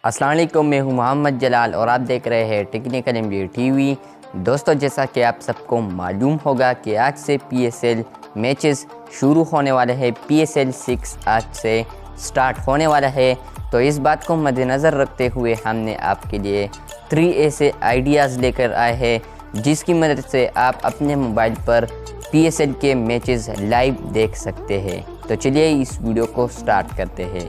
السلام علیکم، میں ہوں محمد جلال اور آپ دیکھ رہے ہیں ٹیکنیکل MJ ٹی وی۔ دوستو، جیسا کہ آپ سب کو معلوم ہوگا کہ آج سے PSL میچز شروع ہونے والے ہیں۔ PSL 6 آج سے سٹارٹ ہونے والا ہے، تو اس بات کو مد نظر رکھتے ہوئے ہم نے آپ کے لیے 3 ایسے آئیڈیاز لے کر آئے ہیں جس کی مدد سے آپ اپنے موبائل پر PSL کے میچز لائیو دیکھ سکتے ہیں۔ تو چلیے اس ویڈیو کو سٹارٹ کرتے ہیں۔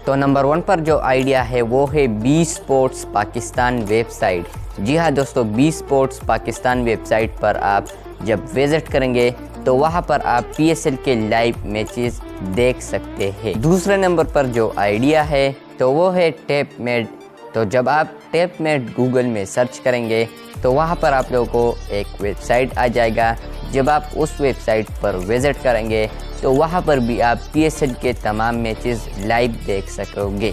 تو نمبر 1 پر جو آئیڈیا ہے وہ ہے B sports Pakistan website. جی ہاں دوستو، B sports Pakistan website پر آپ جب وزٹ کریں گے تو وہاں پر آپ PSL کے لائیو میچز دیکھ سکتے ہیں۔ دوسرے نمبر پر جو آئیڈیا ہے تو وہ ہے ٹیپ میٹ۔ تو جب آپ ٹیپ میٹ گوگل میں سرچ کریں گے تو وہاں پر آپ لوگوں کو ایک ویب سائٹ آ جائے گا۔ جب آپ اس ویب سائٹ پر وزٹ کریں گے تو وہاں پر بھی آپ PSL کے تمام میچز لائیو دیکھ سکو گے۔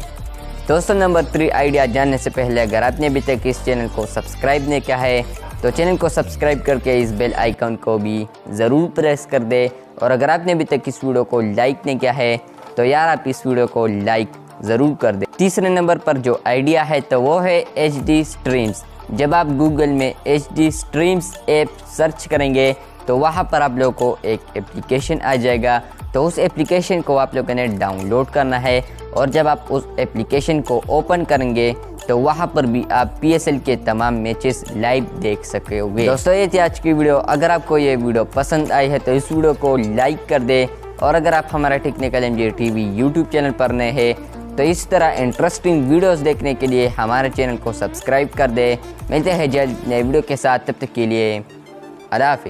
دوستو، نمبر 3 آئیڈیا جاننے سے پہلے اگر آپ نے ابھی تک اس چینل کو سبسکرائب نہیں کیا ہے تو چینل کو سبسکرائب کر کے اس بیل آئیکن کو بھی ضرور پریس کر دے، اور اگر آپ نے ابھی تک اس ویڈیو کو لائک نہیں کیا ہے تو یار آپ اس ویڈیو کو لائک ضرور کر دیں۔ تیسرے نمبر پر جو آئیڈیا ہے تو وہ ہے HD سٹریمز۔ جب آپ گوگل میں HD سٹریمز ایپ سرچ کریں گے تو وہاں پر آپ لوگوں کو ایک اپلیکیشن آ جائے گا، تو اس اپلیکیشن کو آپ لوگوں نے ڈاؤن لوڈ کرنا ہے، اور جب آپ اس اپلیکیشن کو اوپن کریں گے تو وہاں پر بھی آپ PSL کے تمام میچز لائیو دیکھ سکو گے۔ دوستو، یہ تھی آج کی ویڈیو۔ اگر آپ کو یہ ویڈیو پسند آئی ہے تو اس ویڈیو کو لائک کر دے، اور اگر آپ ہمارا technical MJ TV YouTube channel پر نئے ہیں تو اس طرح انٹرسٹنگ ویڈیوز دیکھنے کے لیے ہمارے چینل کو سبسکرائب کر دے۔ ملتے ہیں جلد نئے ویڈیو کے ساتھ، تب تک کے لیے اللہ حافظ۔